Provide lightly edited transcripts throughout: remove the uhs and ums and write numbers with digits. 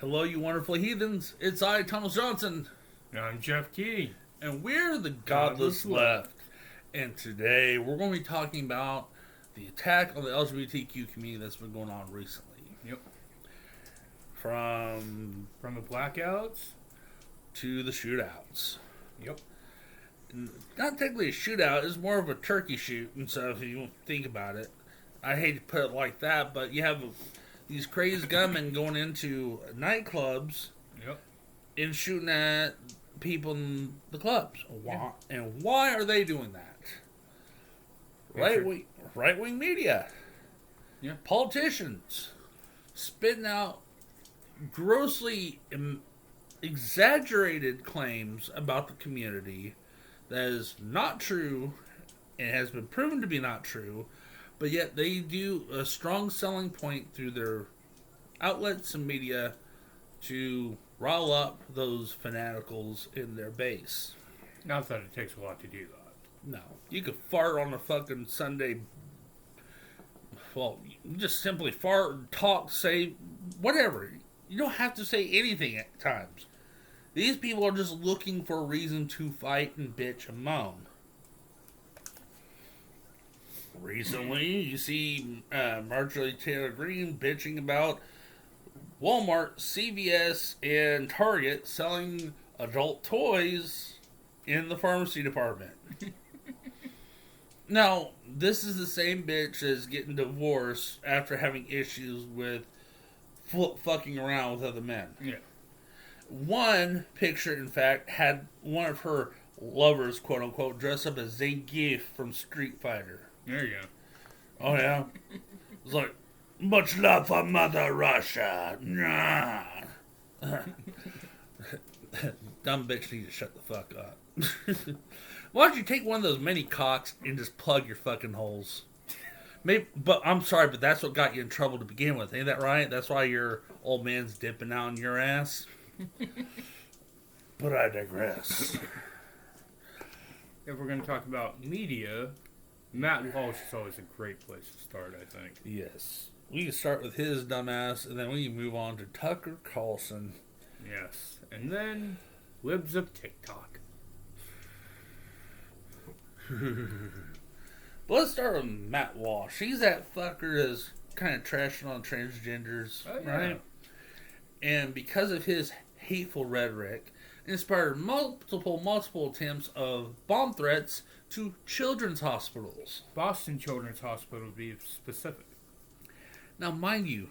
Hello, you wonderful heathens. It's I, Thomas Johnson. I'm Jeff Key. And we're the Godless Left. And today we're going to be talking about the attack on the LGBTQ community that's been going on recently. Yep. From the blackouts to the shootouts. Yep. Not technically a shootout, it's more of a turkey shoot and stuff if you think about it. I hate to put it like that, but you have these crazy gunmen going into nightclubs and shooting at people in the clubs. Why? And why are they doing that? Right-wing media. Yeah. Politicians spitting out grossly exaggerated claims about the community that is not true and has been proven to be not true, but yet they do a strong selling point through their outlets and media to rile up those fanaticals in their base. Not that it takes a lot to do that. No. You could fart on a fucking Sunday. Well, you just simply fart, talk, say whatever. You don't have to say anything at times. These people are just looking for a reason to fight and bitch and moan. Recently, you see Marjorie Taylor Greene bitching about Walmart, CVS, and Target selling adult toys in the pharmacy department. Now, this is the same bitch as getting divorced after having issues with fucking around with other men. Yeah. One picture, in fact, had one of her lovers, quote unquote, dressed up as Zangief from Street Fighter. There you go. Oh, yeah? It's like, much love for Mother Russia. Nah. Dumb bitch needs to shut the fuck up. Why don't you take one of those mini cocks and just plug your fucking holes? Maybe, but I'm sorry, but that's what got you in trouble to begin with. Ain't that right? That's why your old man's dipping out in your ass. But I digress. If we're going to talk about media, Matt Walsh is always a great place to start, I think. Yes. We can start with his dumbass, and then we can move on to Tucker Carlson. Yes. And then, libs of TikTok. But let's start with Matt Walsh. He's that fucker that's kind of trashing on transgenders, right? And because of his hateful rhetoric, inspired multiple attempts of bomb threats to children's hospitals. Boston Children's Hospital, to be specific. Now, mind you,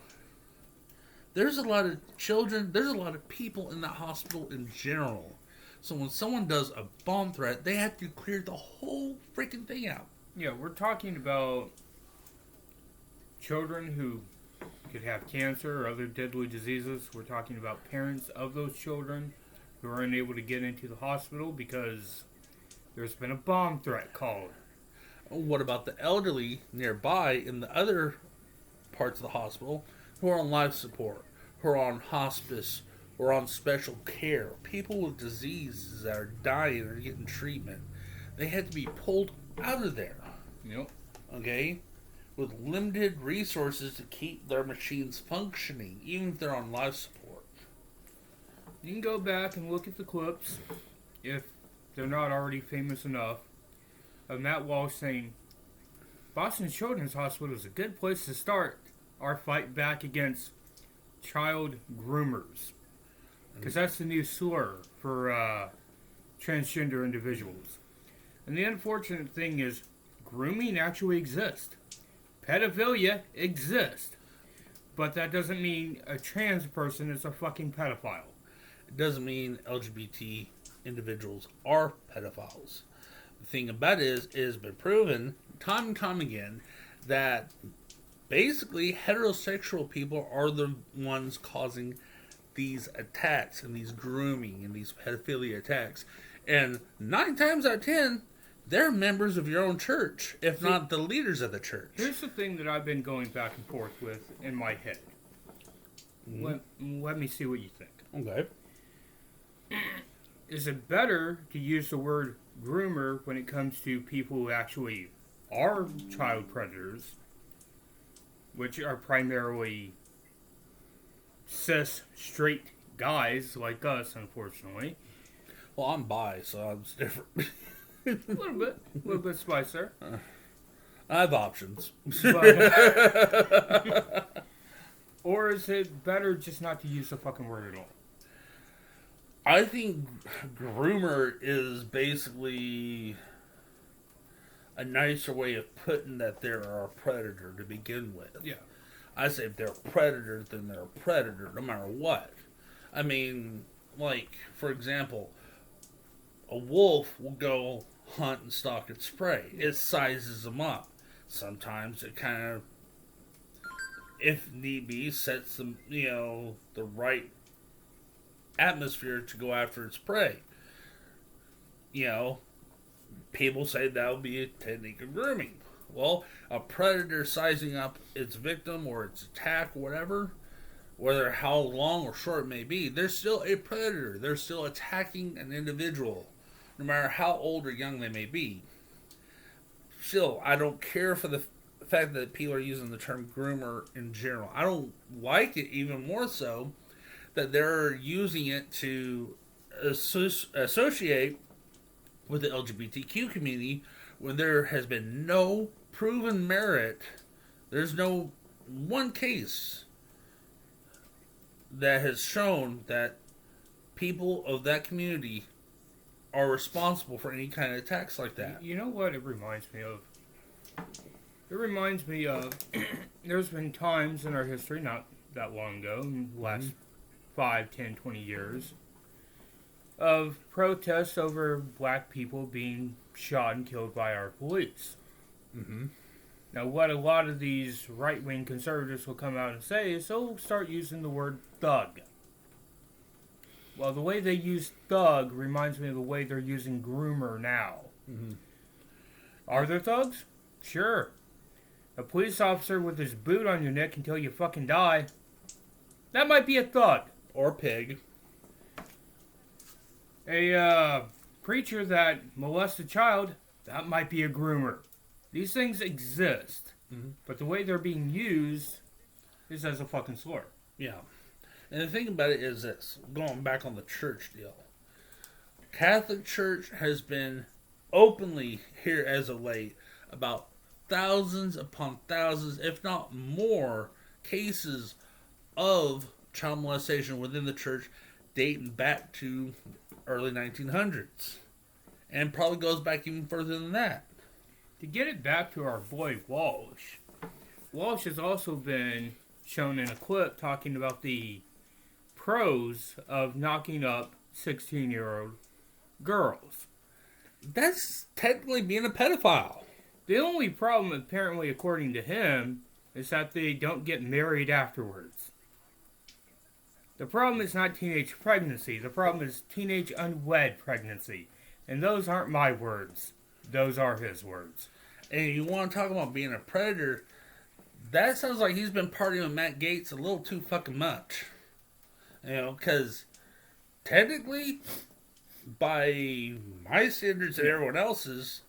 there's a lot of children, there's a lot of people in that hospital in general. So when someone does a bomb threat, they have to clear the whole freaking thing out. Yeah, we're talking about children who could have cancer or other deadly diseases. We're talking about parents of those children who are unable to get into the hospital because there's been a bomb threat called. What about the elderly nearby in the other parts of the hospital who are on life support, who are on hospice, or on special care? People with diseases that are dying or getting treatment. They had to be pulled out of there. Yep. Okay? With limited resources to keep their machines functioning, even if they're on life support. You can go back and look at the clips, if they're not already famous enough, of Matt Walsh saying, Boston Children's Hospital is a good place to start our fight back against child groomers. Because that's the new slur for transgender individuals. And the unfortunate thing is, grooming actually exists. Pedophilia exists. But that doesn't mean a trans person is a fucking pedophile. It doesn't mean LGBT individuals are pedophiles. The thing about it is been proven time and time again that basically heterosexual people are the ones causing these attacks and these grooming and these pedophilia attacks. And 9 times out of 10, they're members of your own church, if not the leaders of the church. Here's the thing that I've been going back and forth with in my head. Let me see what you think. Okay. Is it better to use the word groomer when it comes to people who actually are child predators, which are primarily cis, straight guys like us, unfortunately. Well, I'm bi, so it's different. A little bit spicier. I have options. But, or is it better just not to use the fucking word at all? I think groomer is basically a nicer way of putting that they're a predator to begin with. Yeah. I say if they're a predator, then they're a predator, no matter what. I mean, like, for example, a wolf will go hunt and stalk its prey. It sizes them up. Sometimes it kind of, if need be, sets them, the right atmosphere to go after its prey. People say that would be a technique of grooming. Well, a predator sizing up its victim or its attack, whatever, whether how long or short it may be, they're still a predator. They're still attacking an individual, no matter how old or young they may be. Still, I don't care for the fact that people are using the term groomer in general. I don't like it even more so that they're using it to associate with the LGBTQ community when there has been no proven merit. There's no one case that has shown that people of that community are responsible for any kind of attacks like that. You know what it reminds me of? It reminds me of there's been times in our history, not that long ago, in the last 5, 10, 20 years, of protests over black people being shot and killed by our police. Mm-hmm. Now, what a lot of these right-wing conservatives will come out and say is they'll start using the word thug. Well, the way they use thug reminds me of the way they're using groomer now. Mm-hmm. Are there thugs? Sure. A police officer with his boot on your neck until you fucking die, that might be a thug. Or pig. A preacher that molests a child, that might be a groomer. These things exist, but the way they're being used is as a fucking slur. Yeah. And the thing about it is this, going back on the church deal. Catholic Church has been openly here as of late about thousands upon thousands, if not more, cases of child molestation within the church dating back to early 1900s. And probably goes back even further than that. To get it back to our boy Walsh, Walsh has also been shown in a clip talking about the pros of knocking up 16-year-old girls. That's technically being a pedophile. The only problem, apparently, according to him, is that they don't get married afterwards. The problem is not teenage pregnancy. The problem is teenage unwed pregnancy. And those aren't my words. Those are his words. And you want to talk about being a predator, that sounds like he's been partying with Matt Gaetz a little too fucking much. Because technically, by my standards and everyone else's,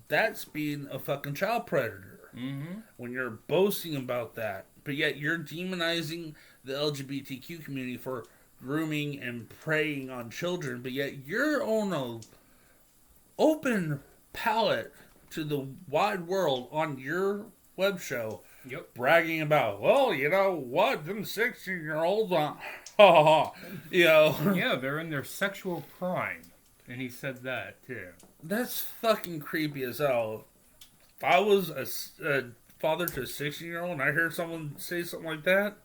that's being a fucking child predator. Mm-hmm. When you're boasting about that, but yet you're demonizing the LGBTQ community for grooming and preying on children, but yet you're on a open palette to the wide world on your web show, bragging about, well, you know what, them 16-year-olds Yeah, they're in their sexual prime. And he said that, too. That's fucking creepy as hell. If I was a father to a 16-year-old and I heard someone say something like that,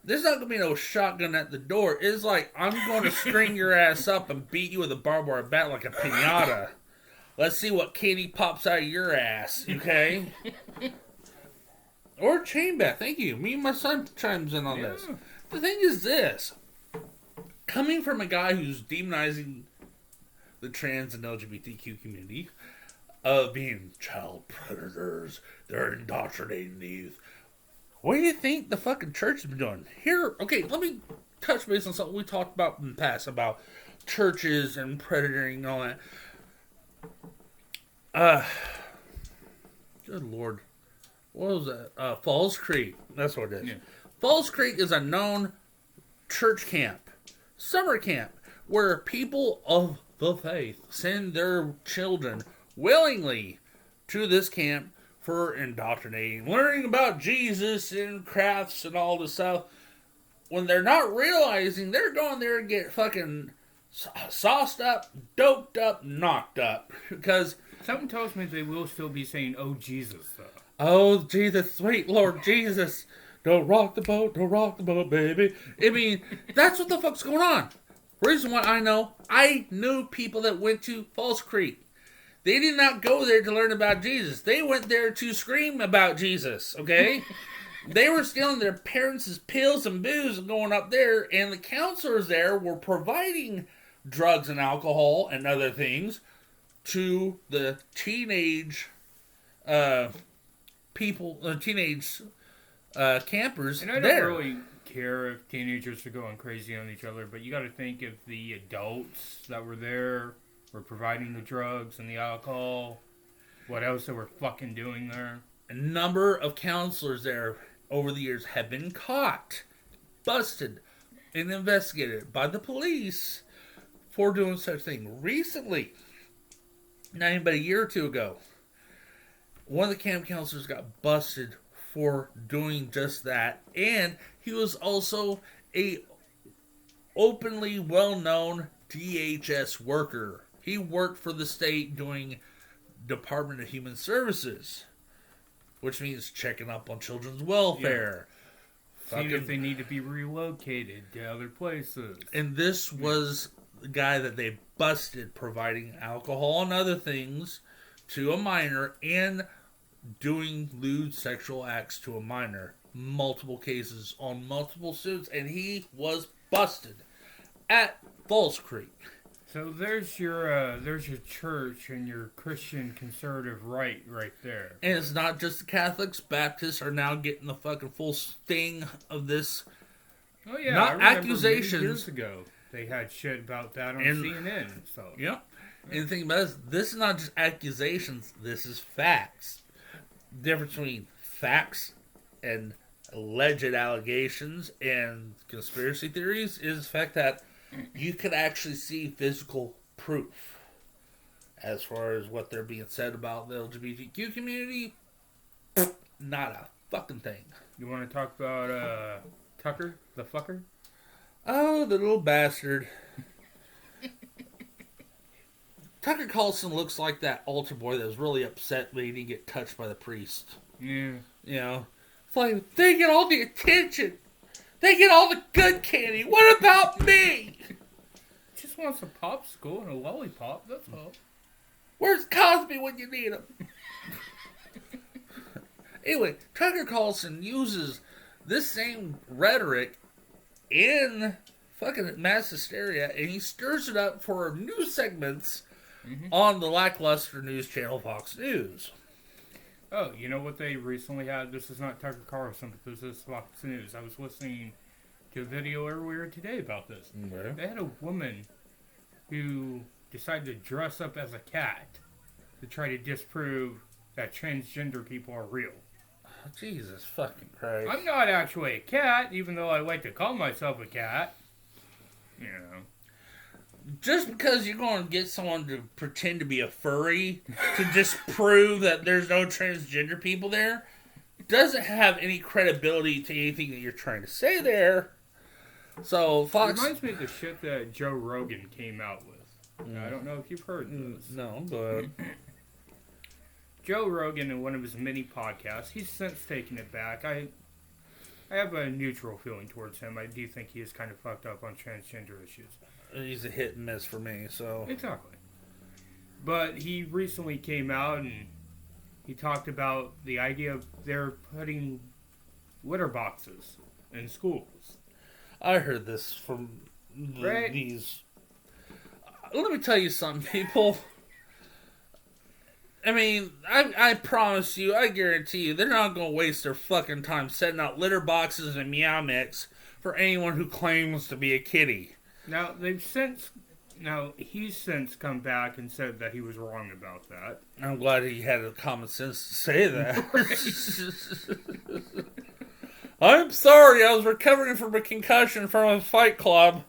there's not going to be no shotgun at the door. It's like, I'm going to string your ass up and beat you with a barbed wire bat like a piñata. Let's see what candy pops out of your ass, okay? Or chain bat, thank you. Me and my son chimes in on this. The thing is this. Coming from a guy who's demonizing the trans and LGBTQ community of being child predators, they're indoctrinating the youth. What do you think the fucking church has been doing? Here, okay, let me touch base on something we talked about in the past about churches and predating and all that. Good Lord. What was that? Falls Creek. That's what it is. Yeah. Falls Creek is a known church camp, summer camp, where people of the faith send their children willingly to this camp for indoctrinating, learning about Jesus and crafts and all this stuff, when they're not realizing they're going there to get fucking sauced up, doped up, knocked up. Because something tells me they will still be saying, "Oh Jesus," though. Oh Jesus, sweet Lord Jesus, don't rock the boat, baby. I mean, that's what the fuck's going on. Reason why I knew people that went to Falls Creek. They did not go there to learn about Jesus. They went there to scream about Jesus, okay? They were stealing their parents' pills and booze and going up there, and the counselors there were providing drugs and alcohol and other things to the teenage campers and I don't there. really care if teenagers are going crazy on each other, but you got to think if the adults that were there were providing the drugs and the alcohol, what else they were fucking doing there. A number of counselors there over the years have been caught, busted, and investigated by the police for doing such thing. Recently, not even but a year or two ago, one of the camp counselors got busted for doing just that, and he was also a openly well-known DHS worker. He worked for the state doing Department of Human Services, which means checking up on children's welfare. Yeah. Seeing if they need to be relocated to other places. And this was the guy that they busted providing alcohol and other things to a minor and doing lewd sexual acts to a minor. Multiple cases on multiple suits, and he was busted at Falls Creek. So there's your church and your Christian conservative right there. And it's not just the Catholics. Baptists are now getting the fucking full sting of this. Oh yeah, not accusations. Years ago, they had shit about that on CNN. So yep. And the thing about this is not just accusations. This is facts. The difference between facts and alleged allegations and conspiracy theories is the fact that you could actually see physical proof as far as what they're being said about the LGBTQ community. Not a fucking thing. You want to talk about Tucker, the fucker? Oh, the little bastard. Tucker Carlson looks like that altar boy that was really upset when he didn't get touched by the priest. Yeah. You know? It's like, they get all the attention. They get all the good candy. What about me? Just wants a popsicle and a lollipop, that's all. Where's Cosby when you need him? Anyway, Tucker Carlson uses this same rhetoric in fucking mass hysteria, and he stirs it up for news segments on the lackluster news channel Fox News. Oh, you know what they recently had? This is not Tucker Carlson, but this is Fox News. I was listening to a video earlier today about this. Okay. They had a woman who decided to dress up as a cat to try to disprove that transgender people are real. Oh, Jesus fucking Christ. I'm not actually a cat, even though I like to call myself a cat. You know. Just because you're going to get someone to pretend to be a furry to disprove that there's no transgender people there doesn't have any credibility to anything that you're trying to say there. So Fox... It reminds me of the shit that Joe Rogan came out with. I don't know if you've heard this. No, but... Joe Rogan, in one of his mini podcasts, he's since taken it back. I have a neutral feeling towards him. I do think he is kind of fucked up on transgender issues. He's a hit and miss for me, so... Exactly. But he recently came out and he talked about the idea of they're putting litter boxes in schools. I heard this from these... Let me tell you something, people. I mean, I promise you, I guarantee you, they're not going to waste their fucking time setting out litter boxes and Meow Mix for anyone who claims to be a kitty. Now, he's since come back and said that he was wrong about that. I'm glad he had the common sense to say that. I'm sorry, I was recovering from a concussion from a fight club.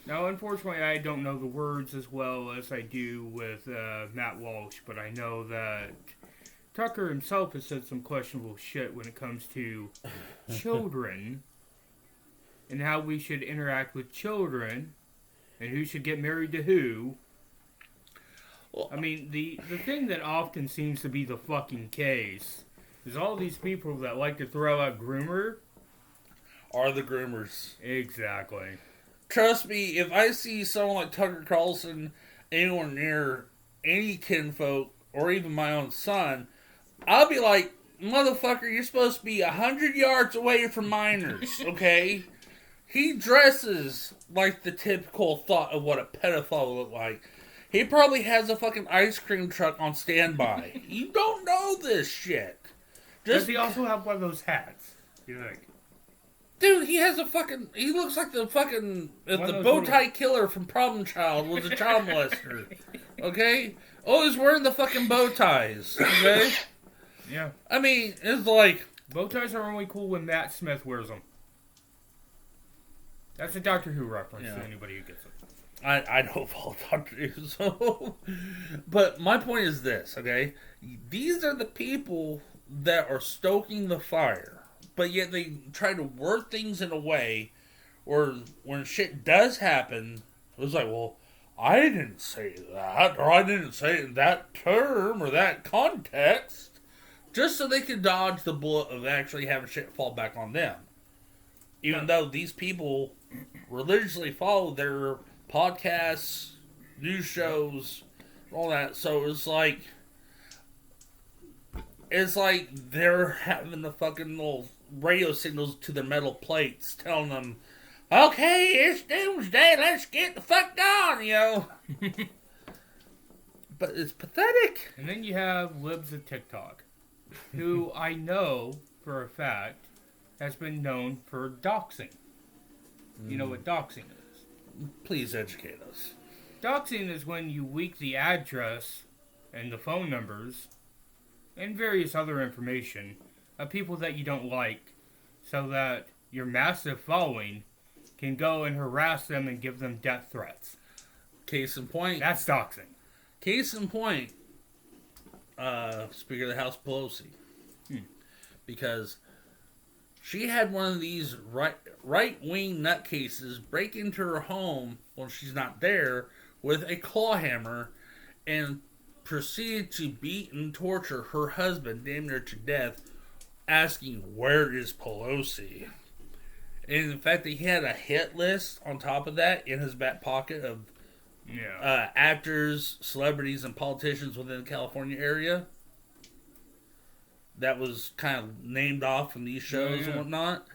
Now, unfortunately, I don't know the words as well as I do with Matt Walsh, but I know that Tucker himself has said some questionable shit when it comes to children and how we should interact with children and who should get married to who. I mean, the thing that often seems to be the fucking case is all these people that like to throw out groomer are the groomers. Exactly. Trust me, if I see someone like Tucker Carlson anywhere near any kinfolk or even my own son, I'll be like, motherfucker, you're supposed to be 100 yards away from minors, okay? He dresses like the typical thought of what a pedophile would look like. He probably has a fucking ice cream truck on standby. You don't know this shit. Does he also have one of those hats? You think? Dude, he has a fucking... He looks like the fucking... If the bow tie killer from Problem Child was a child molester. Okay? Always wearing the fucking bow ties. Okay? Yeah. I mean, it's like... Bow ties are only cool when Matt Smith wears them. That's a Doctor Who reference to anybody who gets it. I don't follow Doctor Who, so... But my point is this, okay? These are the people that are stoking the fire. But yet they try to word things in a way where when shit does happen, it was like, well, I didn't say that, or I didn't say it in that term or that context, just so they could dodge the bullet of actually having shit fall back on them. Even though these people religiously follow their podcasts, news shows, all that. So it's like they're having the fucking little radio signals to their metal plates telling them, okay, it's doomsday, let's get the fuck down, you know. But it's pathetic. And then you have Libs of TikTok, who I know for a fact has been known for doxing. You know what doxing is? Please educate us. Doxing is when you leak the address and the phone numbers and various other information of people that you don't like, so that your massive following can go and harass them and give them death threats. Case in point. That's doxing. Case in point, Speaker of the House Pelosi. Because she had one of these right-wing nutcases break into her home when she's not there with a claw hammer and proceeded to beat and torture her husband damn near to death, asking, where is Pelosi? And in fact, he had a hit list on top of that in his back pocket of actors, celebrities, and politicians within the California area that was kind of named off from these shows and whatnot.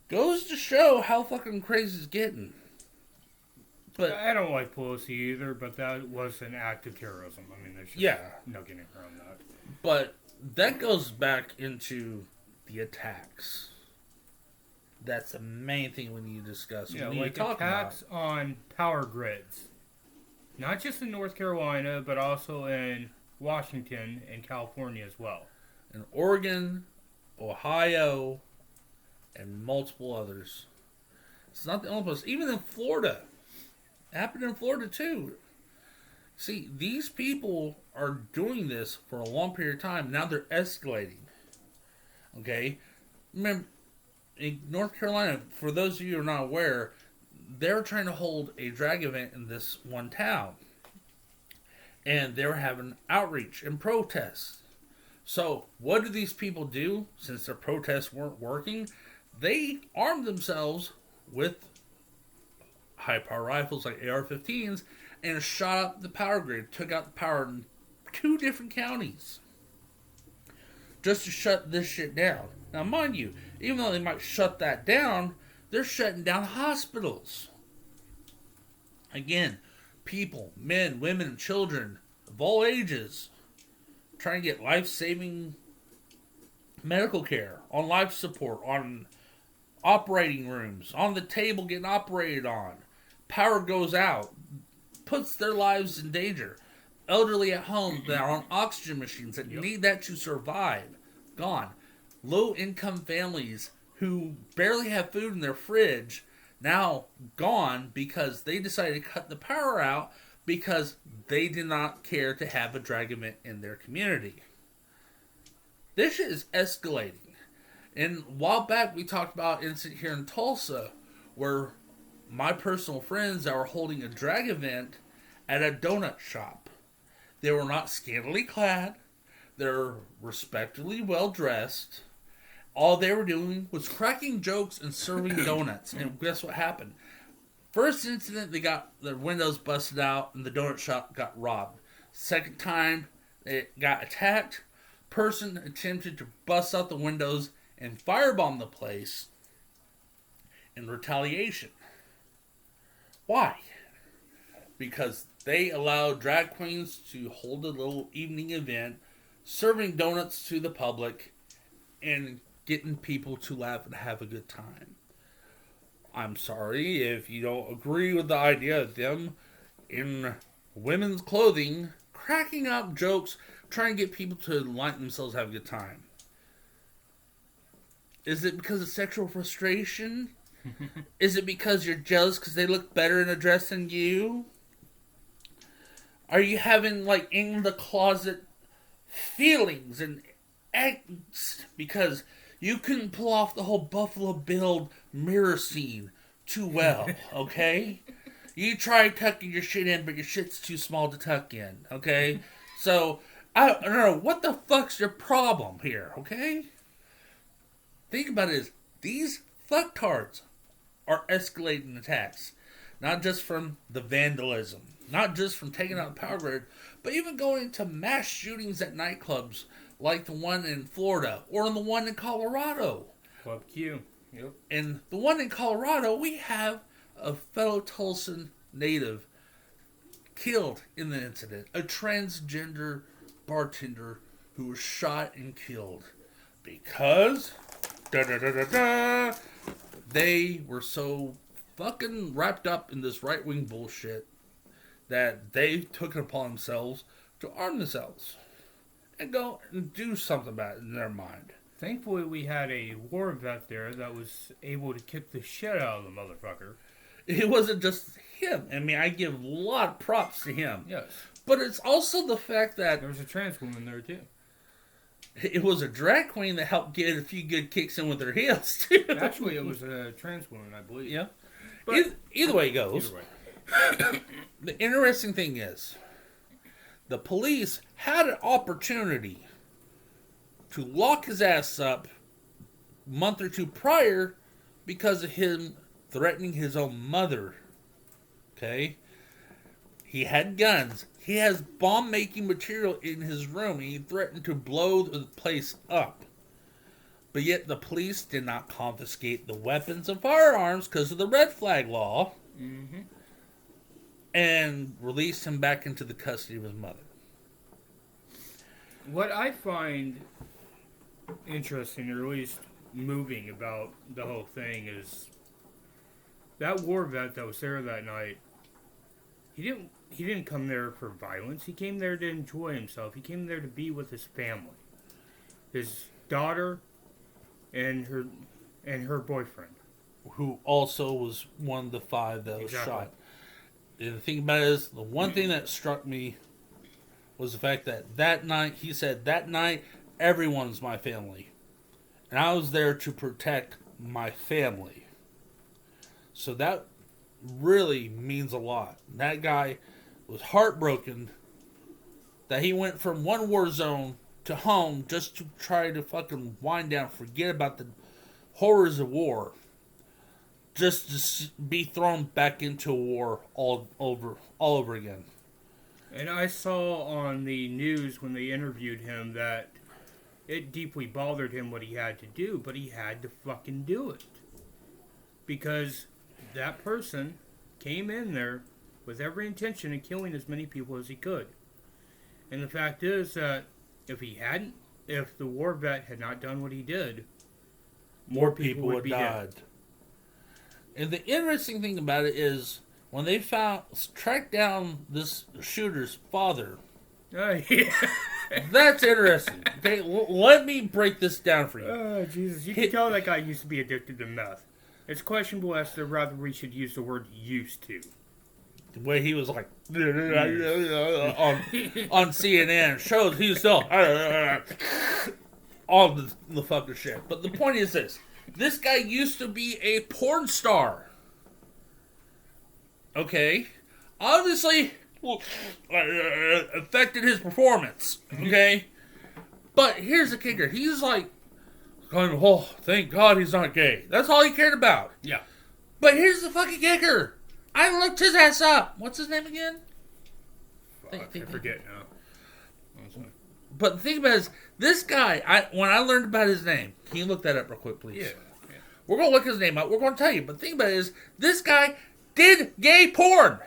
Goes to show how fucking crazy it's getting. But I don't like Pelosi either, but that was an act of terrorism. I mean, there's just no getting around that. But that goes back into the attacks. That's the main thing we need to discuss. Yeah, we need like to talk attacks about. on power grids. Not just in North Carolina, but also in Washington and California as well. In Oregon, Ohio, and multiple others. It's not the only place. Even in Florida. It happened in Florida too. See, these people are doing this for a long period of time. Now they're escalating. Okay? Remember, in North Carolina, for those of you who are not aware, they're trying to hold a drag event in this one town. And they're having outreach and protests. So, what do these people do since their protests weren't working? They armed themselves with high-power rifles like AR-15s and shot up the power grid, took out the power in 2 different counties just to shut this shit down. Now, mind you, even though they might shut that down, they're shutting down hospitals. Again, people, men, women, and children of all ages trying to get life-saving medical care, on life support, on operating rooms, on the table getting operated on. Power goes out, puts their lives in danger. Elderly at home that are on oxygen machines that need that to survive, gone. low-income families who barely have food in their fridge now gone because they decided to cut the power out because they did not care to have a drag event in their community. This shit is escalating. And a while back, we talked about an incident here in Tulsa where my personal friends that were holding a drag event at a donut shop. They were not scantily clad. They're respectably well dressed. All they were doing was cracking jokes and serving donuts. And guess what happened? First incident, they got their windows busted out and the donut shop got robbed. Second time, it got attacked. Person attempted to bust out the windows and firebomb the place in retaliation. Why? Because they allowed drag queens to hold a little evening event, serving donuts to the public, and getting people to laugh and have a good time. I'm sorry if you don't agree with the idea of them in women's clothing, cracking up jokes, trying to get people to lighten themselves, have a good time. Is it because of sexual frustration? Is it because you're jealous because they look better in a dress than you? Are you having, like, in the closet feelings and angst because you couldn't pull off the whole Buffalo Bill mirror scene too well, okay? You try tucking your shit in, but your shit's too small to tuck in, okay? So, I don't know, what the fuck's your problem here, okay? Think about it, these fucktards are escalating attacks. Not just from the vandalism, not just from taking out the power grid, but even going to mass shootings at nightclubs like the one in Florida or the one in Colorado. Club Q. Yep. And the one in Colorado, we have a fellow Tulsa native killed in the incident. A transgender bartender who was shot and killed because they were so fucking wrapped up in this right-wing bullshit that they took it upon themselves to arm themselves and go and do something about it in their mind. Thankfully, we had a war vet there that was able to kick the shit out of the motherfucker. It wasn't just him. I mean, I give a lot of props to him. Yes. But it's also the fact that there was a trans woman there, too. It was a drag queen that helped get a few good kicks in with her heels, too. Actually, it was a trans woman, I believe. Yeah. But either way it goes. Either way. The interesting thing is, the police had an opportunity to lock his ass up a month or two prior because of him threatening his own mother. Okay? He had guns. He has bomb-making material in his room, and he threatened to blow the place up. But yet the police did not confiscate the weapons and firearms because of the red flag law. Mm-hmm. And released him back into the custody of his mother. What I find interesting, or at least moving about the whole thing, is that war vet that was there that night. He didn't come there for violence. He came there to enjoy himself. He came there to be with his family, his daughter, and her boyfriend, who also was one of the 5 that was shot. And the thing about it is, the one thing that struck me was the fact that night, he said, that night, everyone's my family. And I was there to protect my family. So that really means a lot. That guy was heartbroken that he went from one war zone to home just to try to fucking wind down, forget about the horrors of war. Just to be thrown back into a war all over again. And I saw on the news when they interviewed him that it deeply bothered him what he had to do, but he had to fucking do it. Because that person came in there with every intention of killing as many people as he could. And the fact is that if the war vet had not done what he did, more people would be dead. And the interesting thing about it is, when they tracked down this shooter's father, Yeah. That's interesting. Okay, let me break this down for you. Oh, Jesus. You can tell that guy used to be addicted to meth. It's questionable as to whether we should use the word used to. The way he was like on CNN shows he's still all the fucking shit. But the point is this: this guy used to be a porn star. Okay, obviously affected his performance. Okay, but here's the kicker: he's like, oh, thank God he's not gay. That's all he cared about. Yeah. But here's the fucking kicker. I looked his ass up. What's his name again? I forget now. But the thing about it is, this guy, when I learned about his name, can you look that up real quick, please? Yeah. We're going to look his name up. We're going to tell you. But the thing about it is, this guy did gay porn.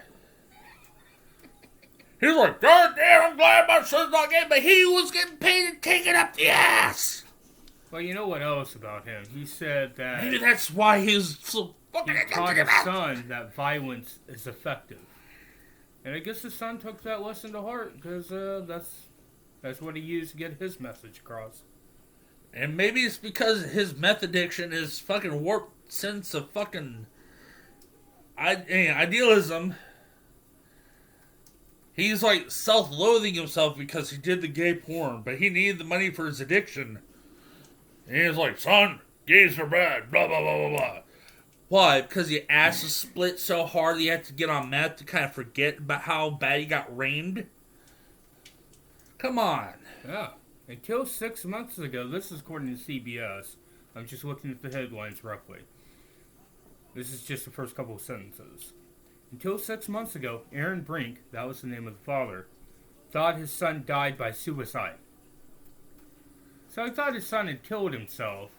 He was like, God damn, I'm glad my son's not gay. But he was getting paid and taken up the ass. Well, you know what else about him? He said that Maybe that's why he's so fucking he taught addicted his to that. son that violence is effective. And I guess his son took that lesson to heart because that's what he used to get his message across. And maybe it's because his meth addiction is fucking warped sense of fucking idealism. He's like self-loathing himself because he did the gay porn, but he needed the money for his addiction. And he was like, son, gays are bad, blah, blah, blah, blah, blah. Why? Because your ass is split so hard that you had to get on meth to kind of forget about how bad he got rained? Come on. Yeah. Until 6 months ago, this is according to CBS. I'm just looking at the headlines roughly. This is just the first couple of sentences. Until 6 months ago, Aaron Brink, that was the name of the father, thought his son died by suicide. So he thought his son had killed himself.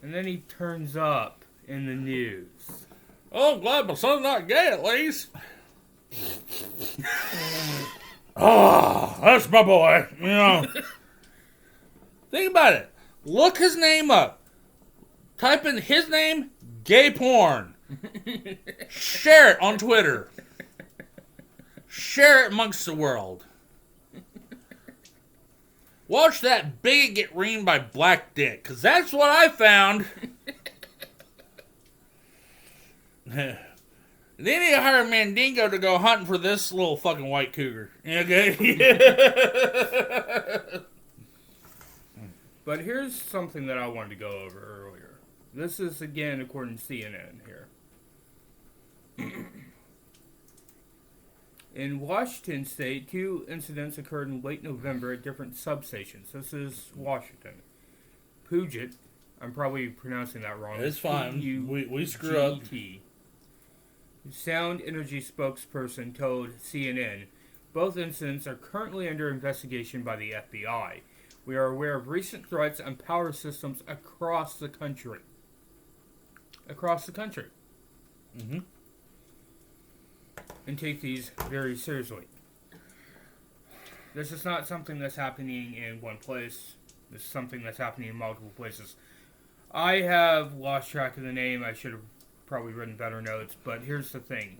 And then he turns up in the news. Oh, I'm glad my son's not gay at least. Oh, that's my boy. You know. Think about it. Look his name up. Type in his name, gay porn. Share it on Twitter. Share it amongst the world. Watch that bigot get reamed by black dick, because that's what I found. They need to hire Mandingo to go hunting for this little fucking white cougar. Okay? But here's something that I wanted to go over earlier. This is, again, according to CNN here. In Washington State, 2 incidents occurred in late November at different substations. This is Washington. Puget, I'm probably pronouncing that wrong. It's fine. We screw up. Sound Energy spokesperson told CNN, both incidents are currently under investigation by the FBI. We are aware of recent threats on power systems across the country. Across the country. Mm-hmm. And take these very seriously. This is not something that's happening in one place. This is something that's happening in multiple places. I have lost track of the name. I should have probably written better notes. But here's the thing.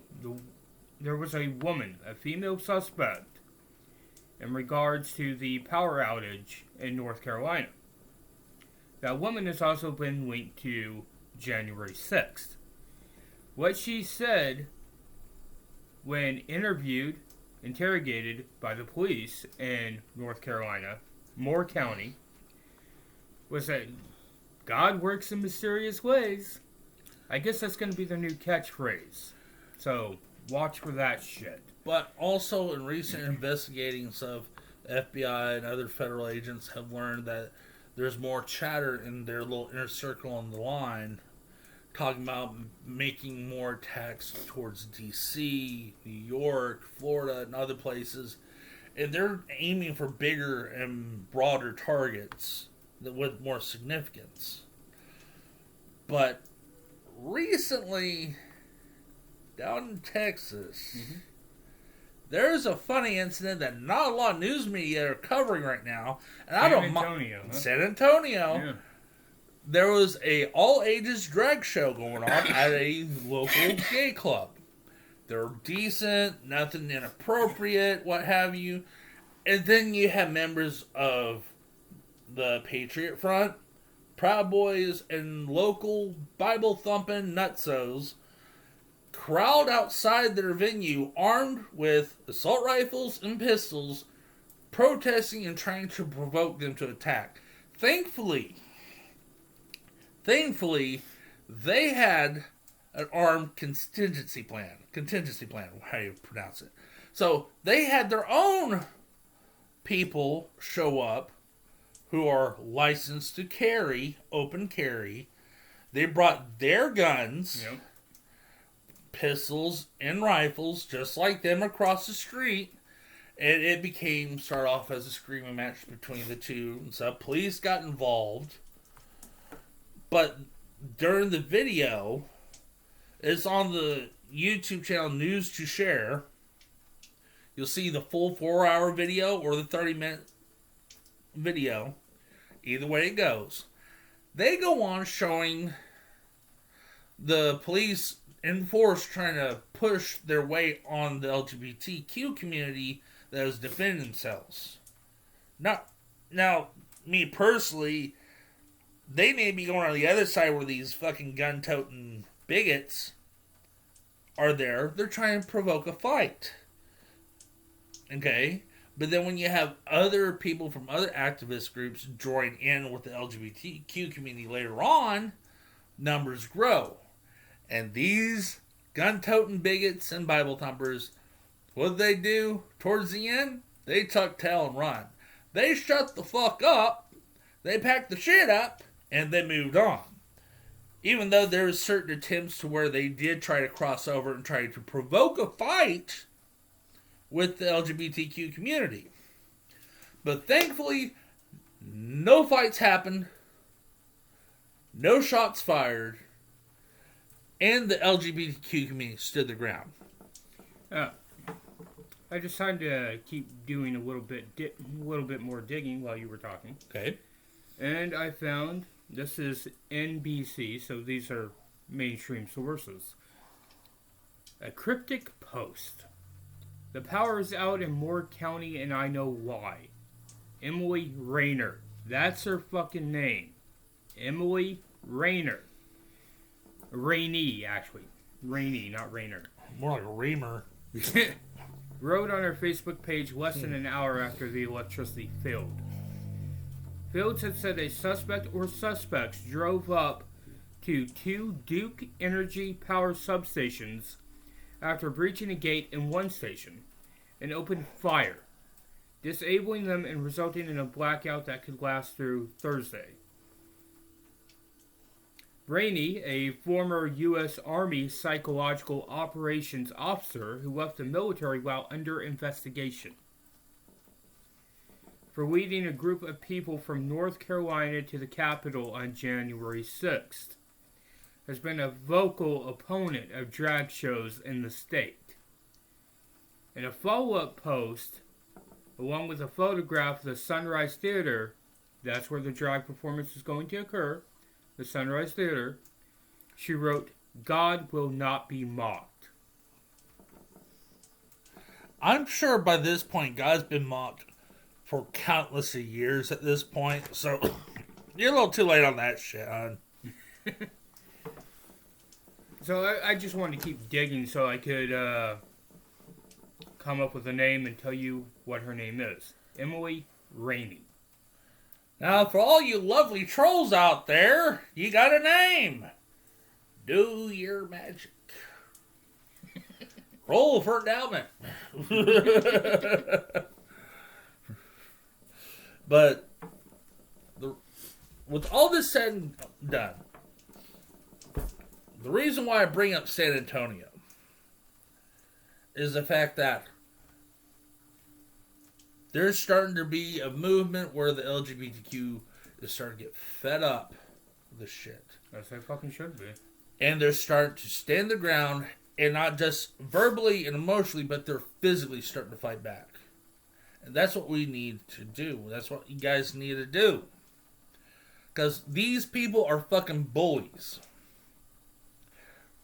There was a woman, a female suspect, in regards to the power outage in North Carolina. That woman has also been linked to January 6th. What she said when interrogated by the police in North Carolina, Moore County, was that God works in mysterious ways. I guess that's going to be their new catchphrase. So, watch for that shit. But also, in recent investigating stuff, FBI and other federal agents have learned that there's more chatter in their little inner circle on the line talking about making more attacks towards D.C., New York, Florida, and other places. And they're aiming for bigger and broader targets with more significance. But recently, down in Texas, there's a funny incident that not a lot of news media are covering right now. And San Antonio. Yeah. There was a all-ages drag show going on at a local gay club. They're decent, nothing inappropriate, what have you. And then you have members of the Patriot Front, Proud Boys, and local Bible thumping nutsos crowd outside their venue armed with assault rifles and pistols, protesting and trying to provoke them to attack. Thankfully, they had an armed contingency plan, how you pronounce it. So they had their own people show up who are licensed to carry, open carry. They brought their guns, Yep. pistols, and rifles, just like them across the street. And it started off as a screaming match between the two. And so police got involved. But during the video, it's on the YouTube channel News to Share. You'll see the full 4-hour video or the 30-minute video. Either way it goes. They go on showing the police in force trying to push their weight on the LGBTQ community that was defending themselves. Now, me personally, they may be going on the other side where these fucking gun-toting bigots are there. They're trying to provoke a fight. Okay? But then when you have other people from other activist groups join in with the LGBTQ community later on, numbers grow. And these gun-toting bigots and Bible thumpers, what did they do towards the end? They tuck tail and run. They shut the fuck up, they packed the shit up, and they moved on. Even though there was certain attempts to where they did try to cross over and try to provoke a fight with the LGBTQ community. But thankfully, no fights happened, no shots fired, and the LGBTQ community stood their ground. I decided to keep doing a little bit more digging while you were talking. Okay. And I found, this is NBC, so these are mainstream sources. A cryptic post. The power is out in Moore County and I know why. Emily Rayner. That's her fucking name. Emily Rayner. Rainey, actually. Rainey, not Rayner. More like a reamer. Wrote on her Facebook page less than an hour after the electricity failed. Fields had said a suspect or suspects drove up to 2 Duke Energy power substations after breaching a gate in one station and opened fire, disabling them and resulting in a blackout that could last through Thursday. Rainey, a former U.S. Army psychological operations officer who left the military while under investigation for leading a group of people from North Carolina to the Capitol on January 6th, has been a vocal opponent of drag shows in the state. In a follow-up post, along with a photograph of the Sunrise Theater, that's where the drag performance is going to occur, the Sunrise Theater, she wrote, "God will not be mocked." I'm sure by this point, God's been mocked for countless of years at this point, so you're a little too late on that shit, hon. So I just wanted to keep digging so I could come up with a name and tell you what her name is. Emily Rainey. Now, for all you lovely trolls out there, you got a name. Do your magic. Roll for endowment. But with all this said and done, the reason why I bring up San Antonio is the fact that there's starting to be a movement where the LGBTQ is starting to get fed up with this shit. As they fucking should be. And they're starting to stand their ground, and not just verbally and emotionally, but they're physically starting to fight back. And that's what we need to do. That's what you guys need to do. Because these people are fucking bullies.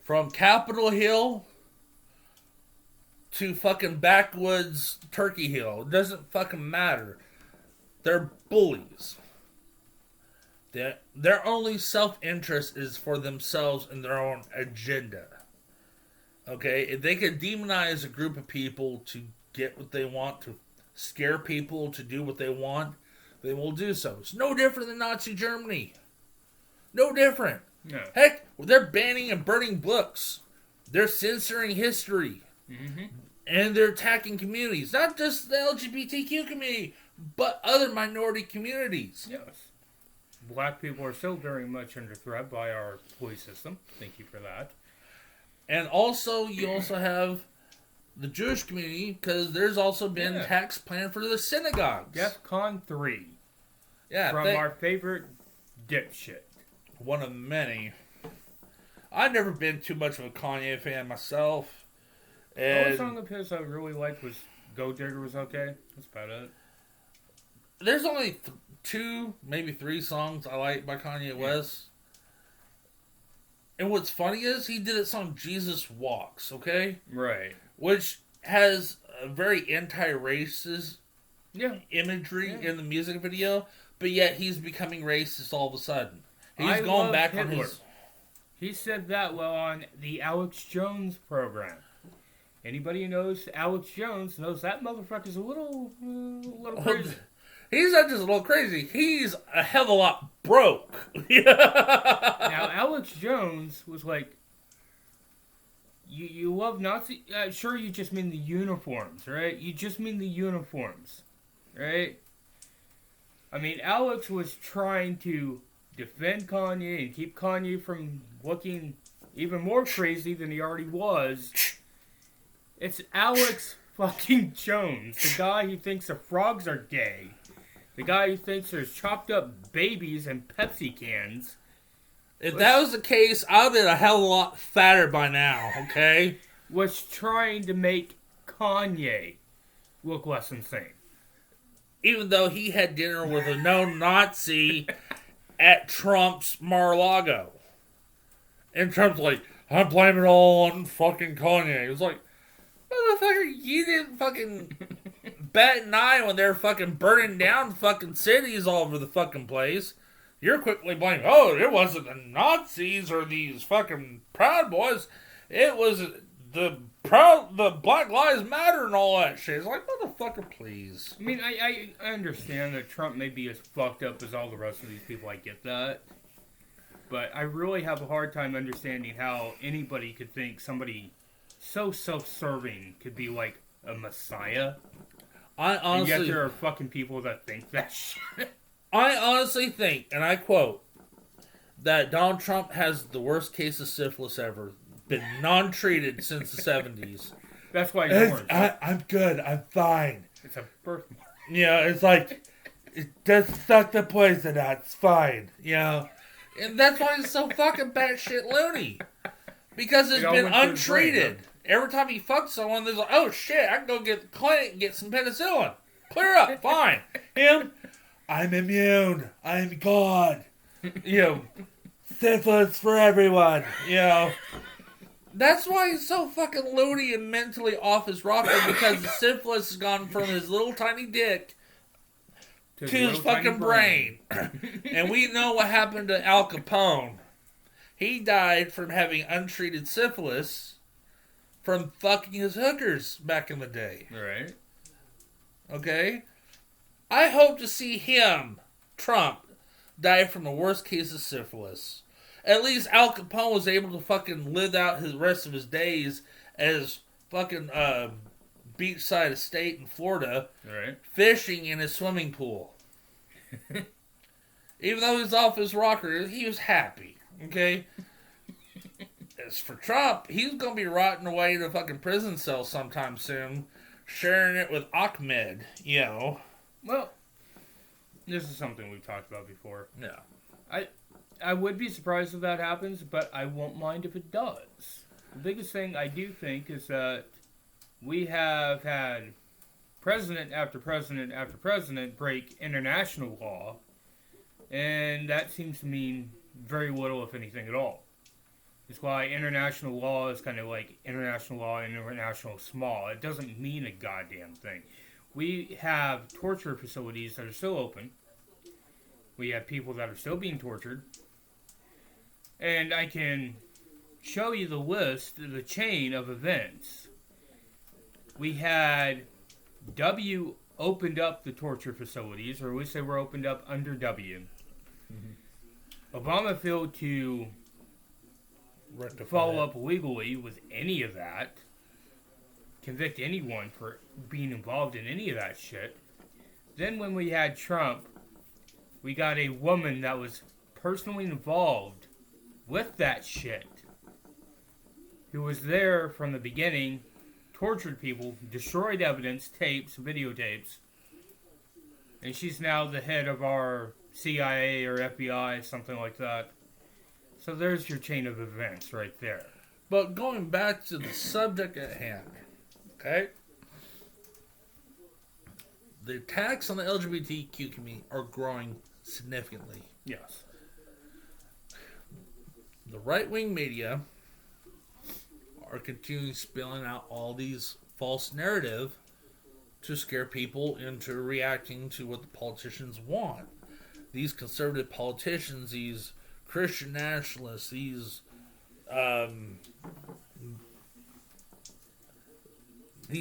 From Capitol Hill to fucking backwoods Turkey Hill. It doesn't fucking matter. They're bullies. Their only self-interest is for themselves and their own agenda. Okay? If they could demonize a group of people to get what they want, to scare people to do what they want, they will do so. It's no different than Nazi Germany. No different. No. Heck, they're banning and burning books. They're censoring history. Mm-hmm. And they're attacking communities. Not just the LGBTQ community, but other minority communities. Yes. Black people are still very much under threat by our police system. Thank you for that. And also, you also have the Jewish community, because there's also been attacks planned for the synagogues. DEFCON 3. Yeah. From our favorite dipshit. One of many. I've never been too much of a Kanye fan myself. And The only song of his I really liked was Go Digger was okay. That's about it. There's only 2, maybe 3 songs I like by Kanye West. And what's funny is he did a song Jesus Walks, okay? Right. Which has a very anti-racist imagery Yeah. in the music video, but yet he's becoming racist all of a sudden. He's I going love back Hitler. on his... He said that well on the Alex Jones program. Anybody who knows Alex Jones knows that motherfucker's a little crazy. He's not just a little crazy. He's a hell of a lot broke. Now, Alex Jones was like, you love Nazi... sure, you just mean the uniforms, right? You just mean the uniforms, right? I mean, Alex was trying to defend Kanye and keep Kanye from looking even more crazy than he already was. It's Alex fucking Jones, the guy who thinks the frogs are gay. The guy who thinks there's chopped up babies in Pepsi cans. If that was the case, I'd have been a hell of a lot fatter by now, okay? Was trying to make Kanye look less insane. Even though he had dinner with a known Nazi at Trump's Mar-a-Lago. And Trump's like, I'm blaming it all on fucking Kanye. It was like, motherfucker, you didn't fucking bat an eye when they're fucking burning down fucking cities all over the fucking place. You're quickly blaming, it wasn't the Nazis or these fucking Proud Boys. It was the Black Lives Matter and all that shit. It's like, motherfucker, please. I mean, I understand that Trump may be as fucked up as all the rest of these people. I get that. But I really have a hard time understanding how anybody could think somebody so self-serving could be like a messiah. I honestly... And yet there are fucking people that think that shit. I honestly think, and I quote, that Donald Trump has the worst case of syphilis ever. Been non-treated since the 70s. That's why he's orange. I'm good. I'm fine. It's a birthmark. Yeah, it's like, it just suck the poison out. It's fine. You know? And that's why he's so fucking batshit loony. Because it's been untreated. Brain, huh? Every time he fucks someone, there's like, oh shit, I can go get the clinic and get some penicillin. Clear up. Fine. Him... I'm immune. I'm God. You know, syphilis for everyone. You know, that's why he's so fucking loony and mentally off his rocker, because the syphilis has gone from his little tiny dick to his fucking brain. And we know what happened to Al Capone. He died from having untreated syphilis from fucking his hookers back in the day. Right. Okay? I hope to see him, Trump, die from the worst case of syphilis. At least Al Capone was able to fucking live out his rest of his days as fucking beachside estate in Florida, fishing in his swimming pool. Even though he was off his rocker, he was happy. Okay? As for Trump, he's gonna be rotting away in a fucking prison cell sometime soon, sharing it with Ahmed, you know. Well, this is something we've talked about before. Yeah. I would be surprised if that happens, but I won't mind if it does. The biggest thing I do think is that we have had president after president after president break international law, and that seems to mean very little, if anything at all. It's why international law is kind of like international law and international small. It doesn't mean a goddamn thing. We have torture facilities that are still open. We have people that are still being tortured. And I can show you the list, the chain of events. We had W opened up the torture facilities, or at least they were opened up under W. Mm-hmm. Obama failed to follow up legally with any of that, convict anyone for being involved in any of that shit. Then when we had Trump, we got a woman that was personally involved with that shit, who was there from the beginning, tortured people, destroyed evidence, tapes, videotapes, and she's now the head of our CIA or FBI, something like that. So there's your chain of events right there. But going back to the subject at hand, okay? The attacks on the LGBTQ community are growing significantly. Yes. The right-wing media are continuing spilling out all these false narrative to scare people into reacting to what the politicians want. These conservative politicians, these Christian nationalists, these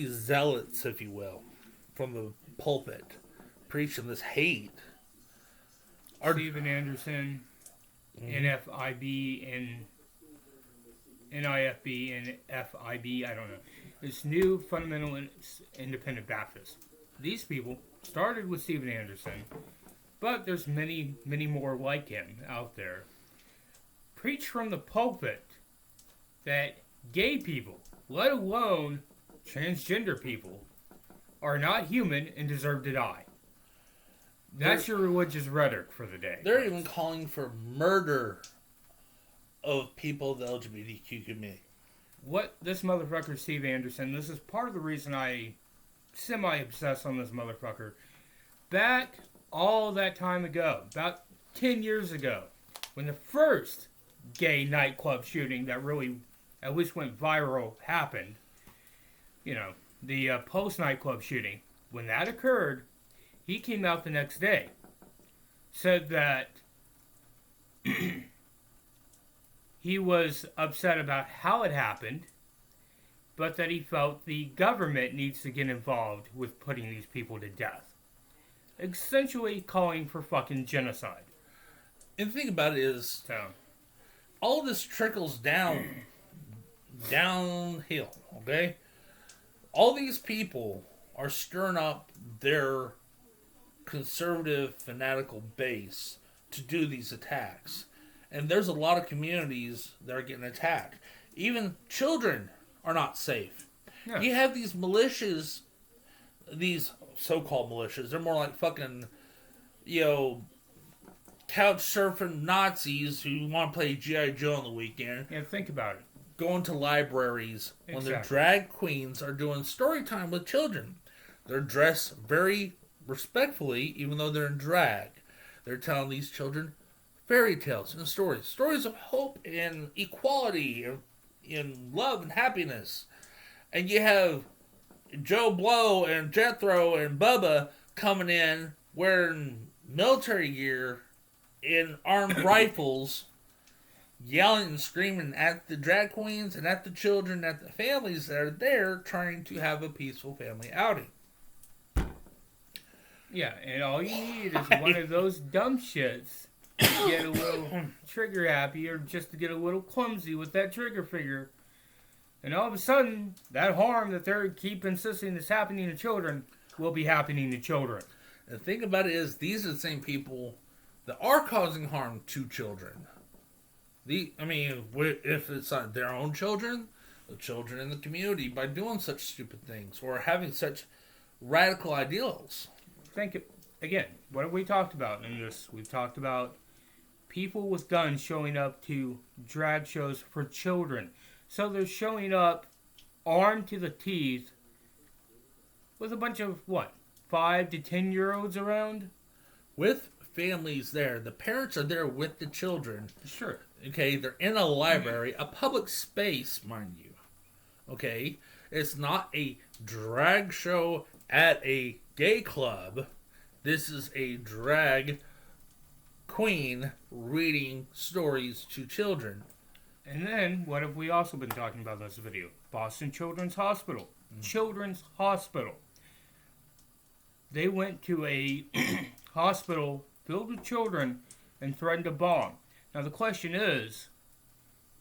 zealots, if you will, from the pulpit, preaching this hate. Steven Anderson, NFIB, and NIFB, and FIB, I don't know. It's New Fundamental Independent Baptists. These people started with Steven Anderson, but there's many, many more like him out there. Preach from the pulpit that gay people, let alone transgender people, are not human and deserve to die. That's your religious rhetoric for the day. They're even calling for murder of people of the LGBTQ community. What this motherfucker, Steve Anderson, this is part of the reason I semi-obsess on this motherfucker. Back all that time ago, about 10 years ago, when the first gay nightclub shooting that really at least went viral happened, you know, the post nightclub shooting, when that occurred, he came out the next day, said that he was upset about how it happened, but that he felt the government needs to get involved with putting these people to death. Essentially calling for fucking genocide. And the thing about it is, all this trickles downhill, okay? All these people are stirring up their conservative, fanatical base to do these attacks. And there's a lot of communities that are getting attacked. Even children are not safe. Yeah. You have these militias, these so-called militias, they're more like fucking, couch surfing Nazis who want to play G.I. Joe on the weekend. Yeah, think about it. Going to libraries when the drag queens are doing story time with children. They're dressed very respectfully, even though they're in drag. They're telling these children fairy tales and stories of hope and equality and love and happiness. And you have Joe Blow and Jethro and Bubba coming in wearing military gear and armed rifles, yelling and screaming at the drag queens and at the children, at the families that are there trying to have a peaceful family outing. Yeah, and all you need is one of those dumb shits to get a little trigger happy or just to get a little clumsy with that trigger finger. And all of a sudden, that harm that they keep insisting is happening to children will be happening to children. The thing about it is, these are the same people that are causing harm to children. If it's not their own children, the children in the community, by doing such stupid things or having such radical ideals. Again, what have we talked about in this? We've talked about people with guns showing up to drag shows for children. So they're showing up armed to the teeth with a bunch of, 5 to 10-year-olds around? With families there. The parents are there with the children. Sure. Okay, they're in a library, a public space, mind you. Okay, it's not a drag show at a gay club. This is a drag queen reading stories to children. And then, what have we also been talking about in this video? Boston Children's Hospital. Children's Hospital. They went to a hospital filled with children and threatened to bomb. Now the question is,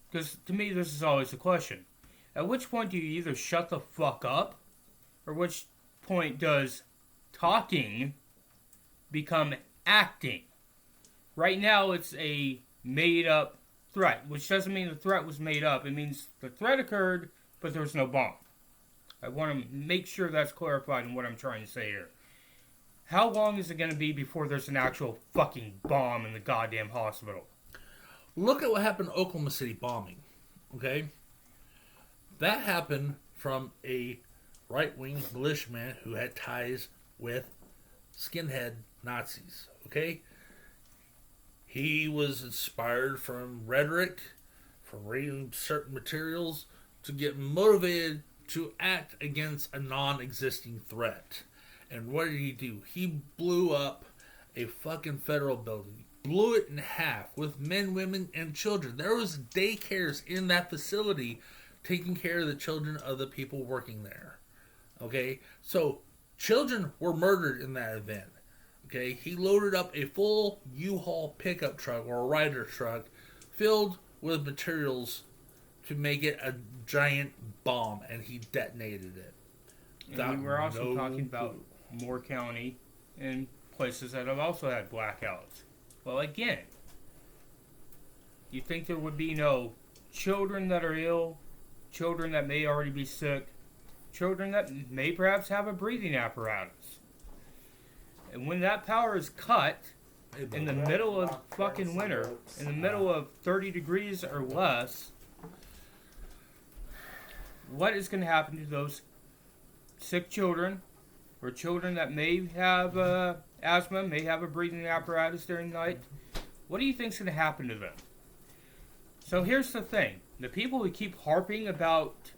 because to me this is always the question, at which point do you either shut the fuck up, or which point does talking become acting? Right now it's a made up threat, which doesn't mean the threat was made up. It means the threat occurred, but there was no bomb. I want to make sure that's clarified in what I'm trying to say here. How long is it going to be before there's an actual fucking bomb in the goddamn hospital? Look at what happened to Oklahoma City bombing. Okay? That happened from a right-wing militiaman who had ties with skinhead Nazis. Okay? He was inspired from rhetoric, from reading certain materials, to get motivated to act against a non-existing threat. And what did he do? He blew up a fucking federal building. Blew it in half with men, women, and children. There was daycares in that facility taking care of the children of the people working there. Okay? So, children were murdered in that event. Okay? He loaded up a full U-Haul pickup truck or a rider truck filled with materials to make it a giant bomb, and he detonated it. And we were also talking about Moore County and places that have also had blackouts. Well, again, you think there would be no children that are ill, children that may already be sick, children that may perhaps have a breathing apparatus. And when that power is cut in the middle of fucking winter, in the middle of 30 degrees or less, what is going to happen to those sick children, or children that may have asthma, may have a breathing apparatus during the night? What do you think is going to happen to them? So here's the thing. The people who keep harping about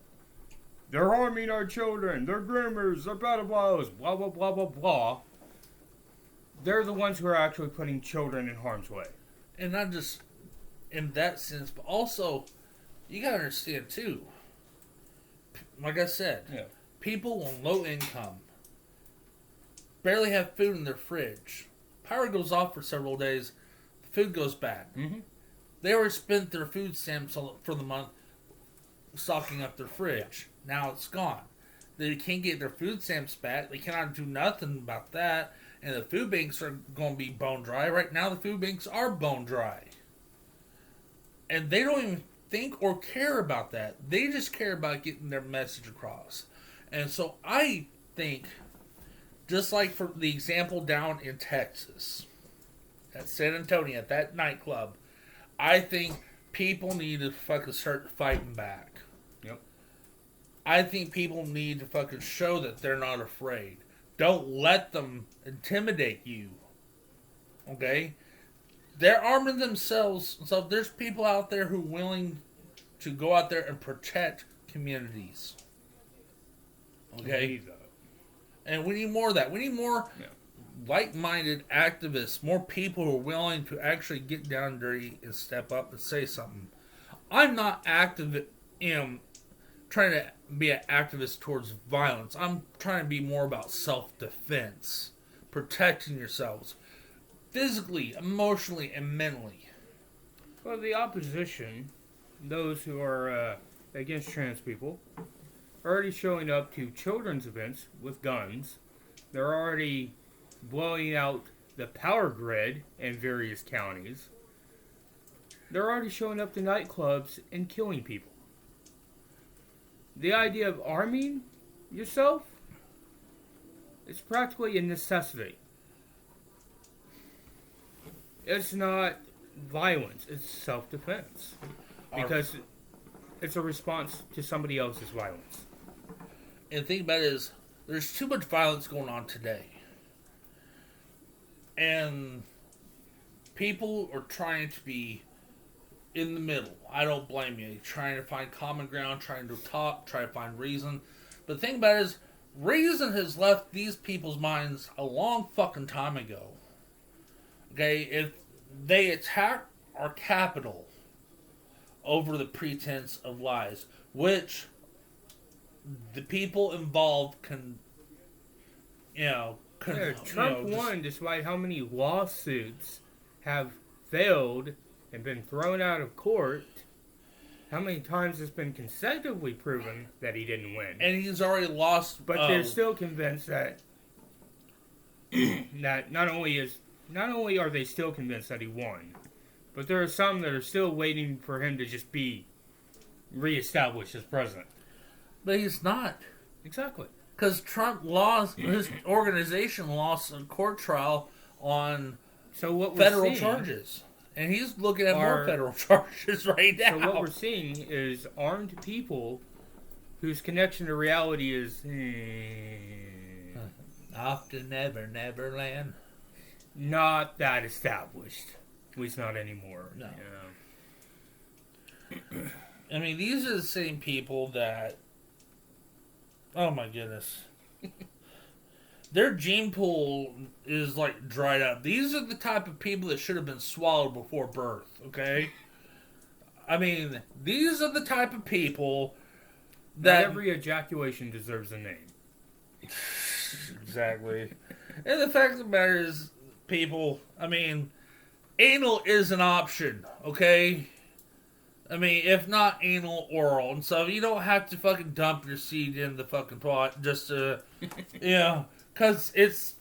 they're harming our children, they're groomers, they're pedophiles, blah, blah, blah, blah, blah, they're the ones who are actually putting children in harm's way. And not just in that sense, but also, you got to understand too, like I said, people on low income barely have food in their fridge. Power goes off for several days, food goes bad. Mm-hmm. They already spent their food stamps for the month stocking up their fridge. Now it's gone. They can't get their food stamps back. They cannot do nothing about that. And the food banks are going to be bone dry. Right now the food banks are bone dry. And they don't even think or care about that. They just care about getting their message across. And so I think, just like for the example down in Texas, at San Antonio, at that nightclub, I think people need to fucking start fighting back. Yep. I think people need to fucking show that they're not afraid. Don't let them intimidate you. Okay? They're arming themselves. So there's people out there who are willing to go out there and protect communities. Okay? And we need more of that. We need more like-minded activists, more people who are willing to actually get down and dirty and step up and say something. I'm not active in trying to be an activist towards violence. I'm trying to be more about self-defense, protecting yourselves physically, emotionally, and mentally. Well, the opposition, those who are against trans people, are already showing up to children's events with guns. They're already blowing out the power grid in various counties. They're already showing up to nightclubs and killing people. The idea of arming yourself is practically a necessity. It's not violence, it's self-defense. Because it's a response to somebody else's violence. And the thing about it is, there's too much violence going on today. And people are trying to be in the middle. I don't blame you. Trying to find common ground, trying to talk, try to find reason. But the thing about it is, reason has left these people's minds a long fucking time ago. Okay, if they attack our capital over the pretense of lies, which the people involved can, Trump won despite how many lawsuits have failed and been thrown out of court. How many times it's been consecutively proven that he didn't win? And he's already lost. But they're still convinced that that not only are they still convinced that he won, but there are some that are still waiting for him to just be reestablished as president. But he's not. Exactly. Because Trump lost, his organization lost a court trial on federal charges. And he's looking at more federal charges right now. So what we're seeing is armed people whose connection to reality is... Often never, Neverland. Not that established. At least not anymore. No. I mean, these are the same people that... Oh my goodness. Their gene pool is like dried up. These are the type of people that should have been swallowed before birth, okay? I mean, these are the type of people that... Not every ejaculation deserves a name. Exactly. And the fact of the matter is, people, I mean, anal is an option, okay? I mean, if not anal, oral. And so you don't have to fucking dump your seed in the fucking pot just to, because it's,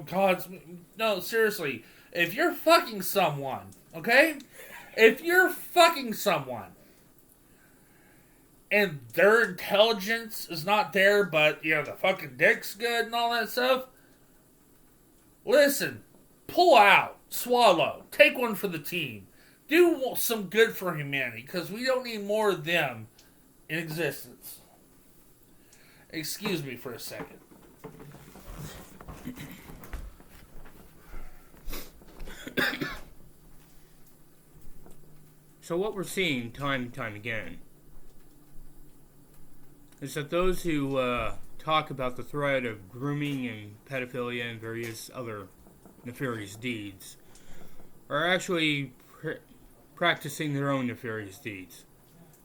God's... No, seriously. If you're fucking someone, okay? If you're fucking someone, and their intelligence is not there, but, the fucking dick's good and all that stuff, listen, pull out, swallow, take one for the team. Do some good for humanity, because we don't need more of them in existence. Excuse me for a second. So what we're seeing time and time again is that those who talk about the threat of grooming and pedophilia and various other nefarious deeds are actually practicing their own nefarious deeds.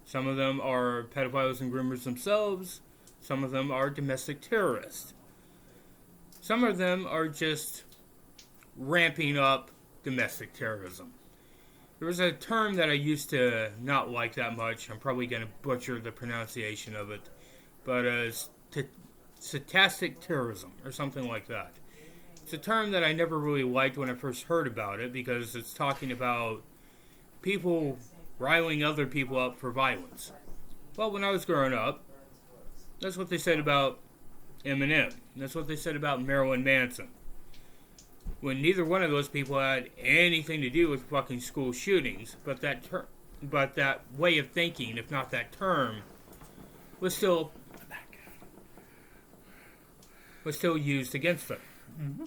Some of them are pedophiles and groomers themselves. Some of them are domestic terrorists. Some of them are just ramping up domestic terrorism. There was a term that I used to not like that much. I'm probably going to butcher the pronunciation of it. But stochastic terrorism, or something like that. It's a term that I never really liked when I first heard about it, because it's talking about people riling other people up for violence. Well, when I was growing up, that's what they said about Eminem. That's what they said about Marilyn Manson. When neither one of those people had anything to do with fucking school shootings, but that way of thinking, if not that term, was still used against them. Mm-hmm.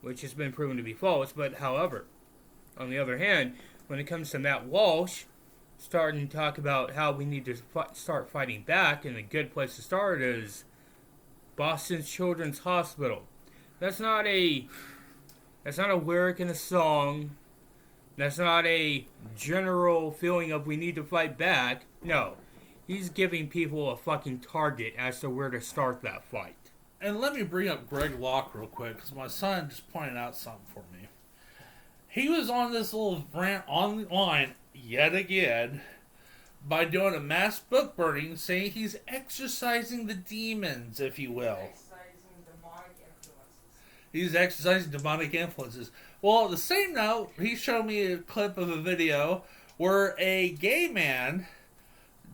Which has been proven to be false. But however, on the other hand, when it comes to Matt Walsh starting to talk about how we need to start fighting back, and a good place to start is Boston Children's Hospital. That's not a lyric in a song. That's not a general feeling of we need to fight back. No. He's giving people a fucking target as to where to start that fight. And let me bring up Greg Locke real quick, because my son just pointed out something for me. He was on this little rant online, yet again, by doing a mass book burning, saying he's exorcising the demons, if you will. He's exercising demonic influences. Well, at the same note, he showed me a clip of a video where a gay man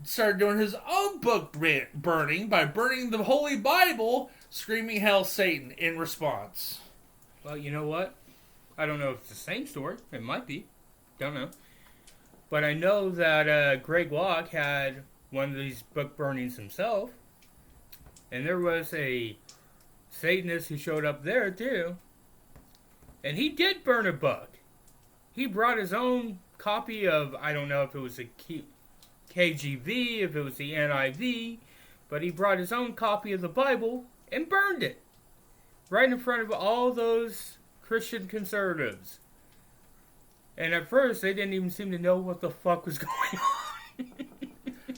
started doing his own book burning by burning the Holy Bible, screaming "Hail Satan" in response. Well, you know what? I don't know if it's the same story. It might be. Don't know. But I know that Greg Locke had one of these book burnings himself. And there was a Satanist who showed up there too. And he did burn a book. He brought his own copy of, I don't know if it was a KGV, if it was the NIV, but he brought his own copy of the Bible and burned it right in front of all those Christian conservatives. And at first, they didn't even seem to know what the fuck was going on.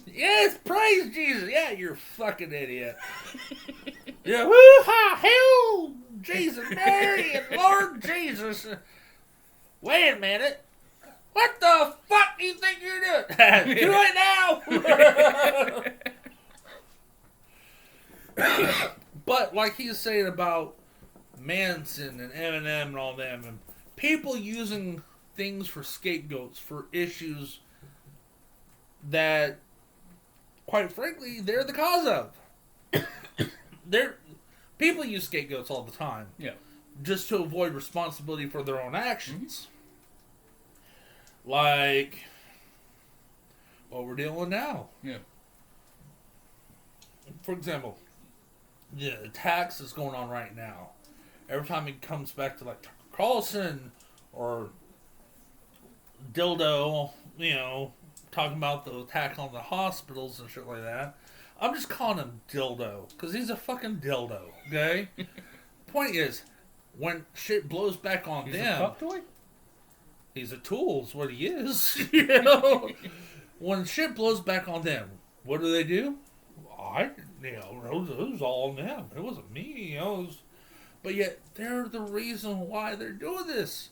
Yes, praise Jesus. Yeah, you're a fucking idiot. Yeah, woo-ha, hell, Jesus, Mary, and Lord Jesus. Wait a minute. What the fuck do you think you're doing? Do it now. But like he's saying about Manson and Eminem and all them, and people using things for scapegoats for issues that, quite frankly, they're the cause of. People use scapegoats all the time. Yeah. Just to avoid responsibility for their own actions. Mm-hmm. Like what we're dealing with now. Yeah. For example, the attacks that's going on right now. Every time it comes back to like Tucker Carlson or Dildo, talking about the attack on the hospitals and shit like that. I'm just calling him Dildo because he's a fucking dildo, okay? Point is, when shit blows back on he's them... a fuck toy? He's a tool, is what he is, When shit blows back on them, what do? It was all on them. It wasn't me, But yet, they're the reason why they're doing this.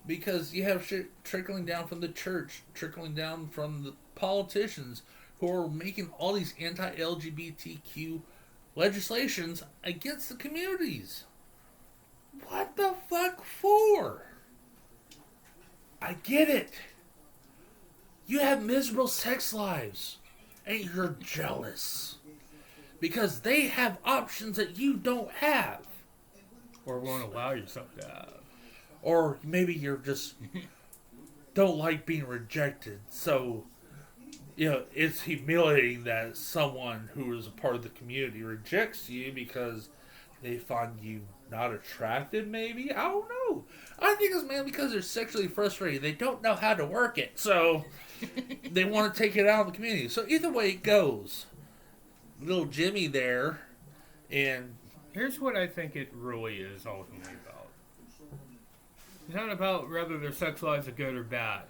Because you have shit trickling down from the church, trickling down from the politicians who are making all these anti-LGBTQ legislations against the communities. What the fuck for? I get it. You have miserable sex lives, and you're jealous. Because they have options that you don't have. Or won't allow yourself to have. Or maybe you're just don't like being rejected. So, it's humiliating that someone who is a part of the community rejects you because they find you not attractive, maybe? I don't know. I think it's mainly because they're sexually frustrated. They don't know how to work it. So, they want to take it out of the community. So, either way it goes. Little Jimmy there. And here's what I think it really is ultimately about. It's not about whether their sex lives are good or bad.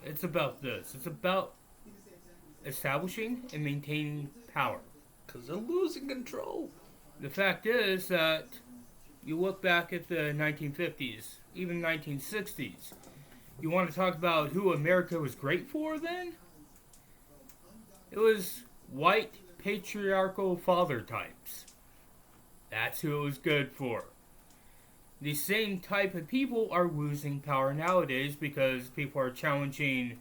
It's about this. It's about establishing and maintaining power. Because they're losing control. The fact is that you look back at the 1950s, even 1960s. You want to talk about who America was great for then? It was white, patriarchal father types. That's who it was good for. The same type of people are losing power nowadays because people are challenging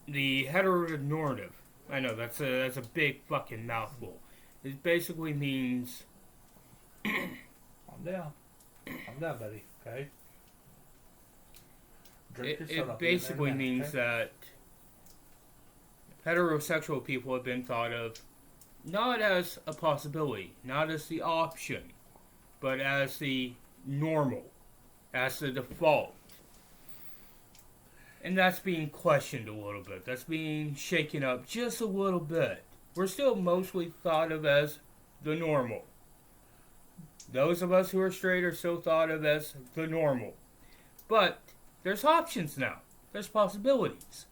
the heteronormative. I know, that's a big fucking mouthful. It basically means... Calm down. Calm down, buddy, okay? It basically means that heterosexual people have been thought of not as a possibility, not as the option, but as the normal, as the default. And that's being questioned a little bit. That's being shaken up just a little bit. We're still mostly thought of as the normal. Those of us who are straight are still thought of as the normal. But there's options now. There's possibilities.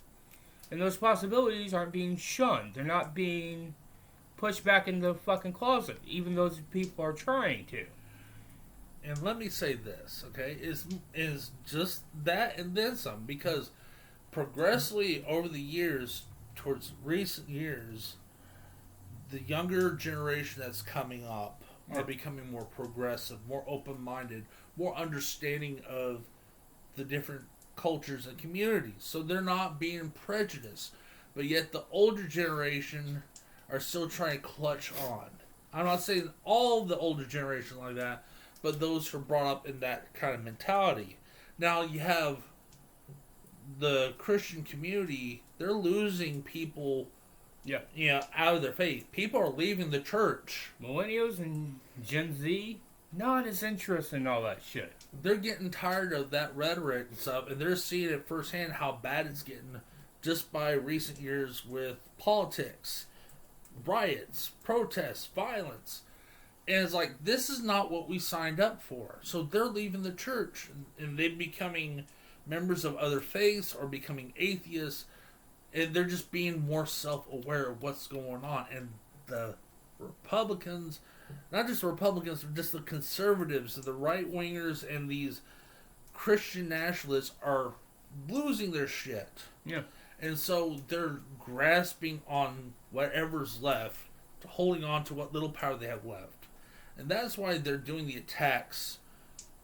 And those possibilities aren't being shunned. They're not being pushed back in the fucking closet, even those people are trying to. And let me say this, okay, is just that and then some, because progressively over the years, towards recent years, the younger generation that's coming up are becoming more progressive, more open-minded, more understanding of the different cultures and communities. So they're not being prejudiced. But yet the older generation are still trying to clutch on. I'm not saying all the older generation like that, but those who are brought up in that kind of mentality. Now you have the Christian community, they're losing people out of their faith. People are leaving the church. Millennials and Gen Z, not as interested in all that shit. They're getting tired of that rhetoric and stuff, and they're seeing it firsthand how bad it's getting just by recent years with politics, riots, protests, violence. And it's like, this is not what we signed up for. So they're leaving the church, and they're becoming members of other faiths or becoming atheists, and they're just being more self-aware of what's going on. And the Republicans, not just the Republicans, but just the conservatives, the right-wingers, and these Christian nationalists are losing their shit. Yeah. And so they're grasping on whatever's left, holding on to what little power they have left. And that's why they're doing the attacks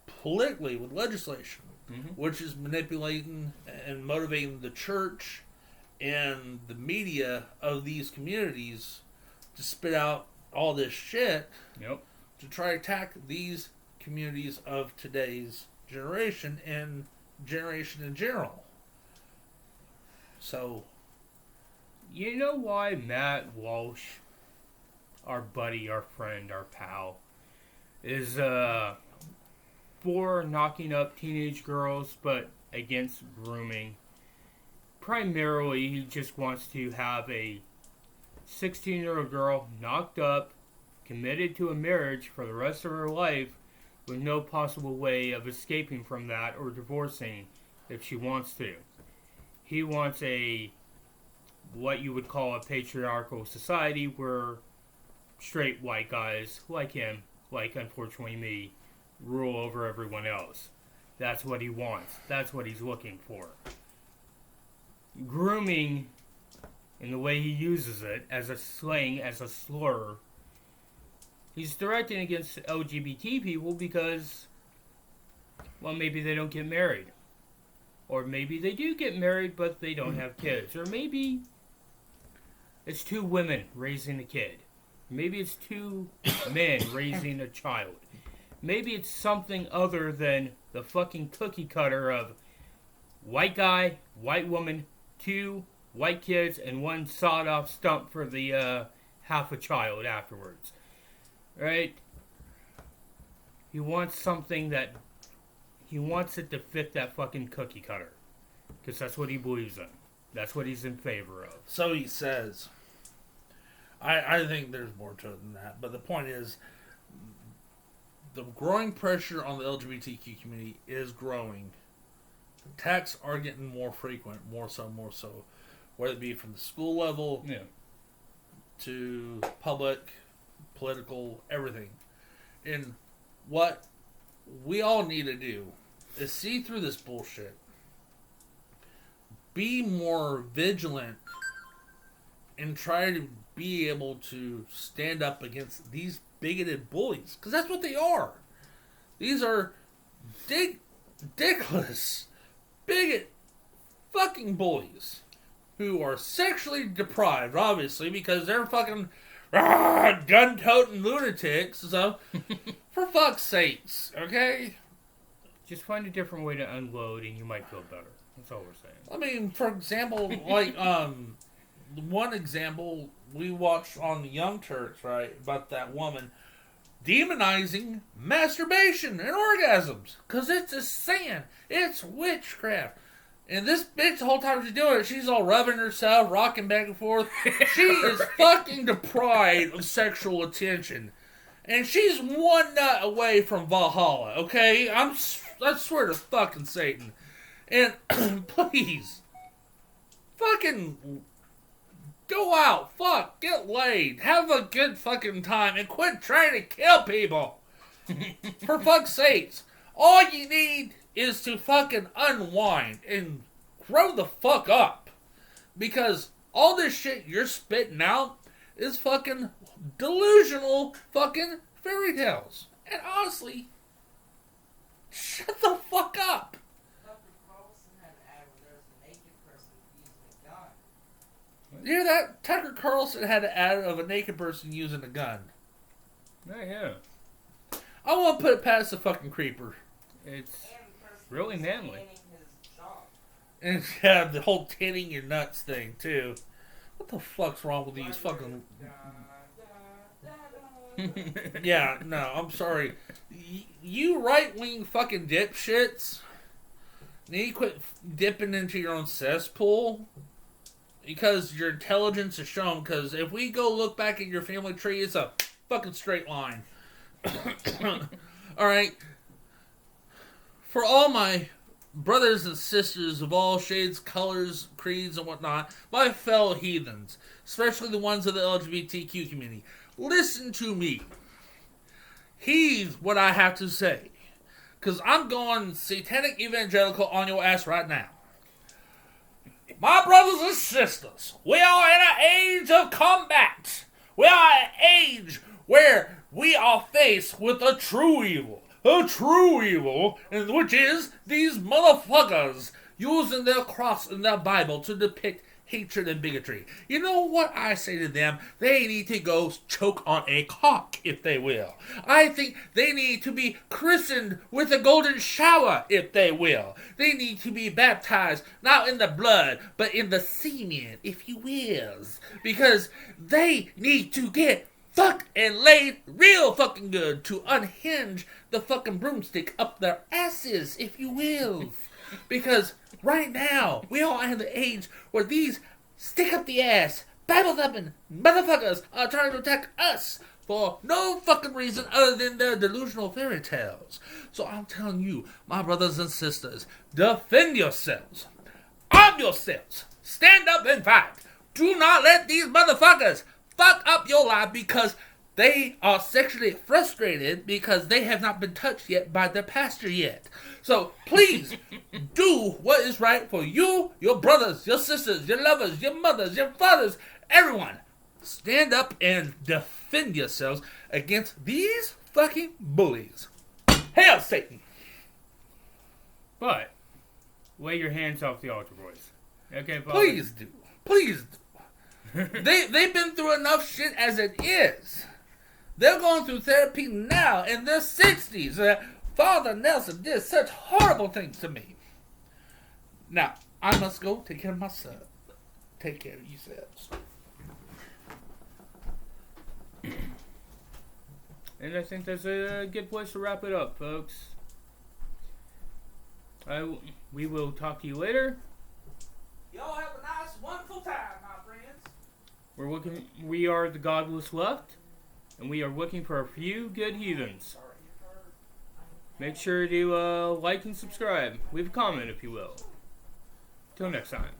politically with legislation, which is manipulating and motivating the church and the media of these communities to spit out all this shit to try to attack these communities of today's generation and generation in general. So, you know why Matt Walsh, our buddy, our friend, our pal, is for knocking up teenage girls, but against grooming? Primarily, he just wants to have a 16-year-old girl knocked up, committed to a marriage for the rest of her life, with no possible way of escaping from that or divorcing if she wants to. He wants what you would call a patriarchal society where straight white guys like him, like unfortunately me, rule over everyone else. That's what he wants. That's what he's looking for. Grooming, in the way he uses it, as a slang, as a slur, he's directing against LGBT people because, well, maybe they don't get married. Or maybe they do get married, but they don't have kids. Or maybe it's two women raising a kid. Maybe it's two men raising a child. Maybe it's something other than the fucking cookie cutter of white guy, white woman, two white kids, and one sawed-off stump for the half a child afterwards. Right? He wants something that... He wants it to fit that fucking cookie cutter. Because that's what he believes in. That's what he's in favor of. So he says. I think there's more to it than that. But the point is, the growing pressure on the LGBTQ community is growing. Attacks are getting more frequent, more so. Whether it be from the school level to public, political, everything. And what we all need to do is see through this bullshit. Be more vigilant and try to be able to stand up against these bigoted bullies. Because that's what they are. These are ridiculous, bigot fucking bullies who are sexually deprived, obviously, because they're fucking gun-toting lunatics. So, for fuck's sakes, okay? Just find a different way to unload and you might feel better. That's all we're saying. I mean, for example, like, one example we watched on the Young Turks, right, about that woman demonizing masturbation and orgasms. Because it's a sin. It's witchcraft. And this bitch, the whole time she's doing it, she's all rubbing herself, rocking back and forth. She is fucking deprived of sexual attention. And she's one nut away from Valhalla, okay? I swear to fucking Satan. And please, fucking go out, get laid, have a good fucking time, and quit trying to kill people. For fuck's sakes. All you need is to fucking unwind and grow the fuck up. Because all this shit you're spitting out is fucking delusional fucking fairy tales. And honestly, shut the fuck up. You hear that? Tucker Carlson had an ad of a naked person using a gun. Yeah. I won't put it past the fucking creeper. It's really manly. And yeah, the whole tinning your nuts thing, too. What the fuck's wrong with these fucking... Yeah, no, I'm sorry. You right-wing fucking dipshits need to quit dipping into your own cesspool because your intelligence is shown. Because if we go look back at your family tree, it's a fucking straight line. Alright. For all my brothers and sisters of all shades, colors, creeds, and whatnot, my fellow heathens, especially the ones of the LGBTQ community, listen to me. Heed what I have to say. Because I'm going satanic evangelical on your ass right now. My brothers and sisters, we are in an age of combat. We are at an age where we are faced with a true evil. A true evil, which is these motherfuckers using their cross and their Bible to depict hatred and bigotry. You know what I say to them? They need to go choke on a cock, if they will. I think they need to be christened with a golden shower, if they will. They need to be baptized, not in the blood, but in the semen, if you wills. Because they need to get fucked and laid real fucking good to unhinge the fucking broomstick up their asses, if you will. Because right now, we are in the age where these stick up the ass, Bible-thumping motherfuckers are trying to attack us for no fucking reason other than their delusional fairy tales. So I'm telling you, my brothers and sisters, defend yourselves. Arm yourselves. Stand up and fight. Do not let these motherfuckers fuck up your life because they are sexually frustrated because they have not been touched yet by their pastor yet. So please do what is right for you, your brothers, your sisters, your lovers, your mothers, your fathers, everyone. Stand up and defend yourselves against these fucking bullies. Hail Satan! But lay your hands off the altar, boys. Okay, Father? Please do. Please do. They've been through enough shit as it is. They're going through therapy now in their 60s. Father Nelson did such horrible things to me. Now, I must go take care of myself. Take care of yourselves. And I think that's a good place to wrap it up, folks. We will talk to you later. Y'all have a nice, wonderful time, my friends. We are the godless left, and we are looking for a few good heathens. Make sure to like and subscribe. Leave a comment if you will. Till next time.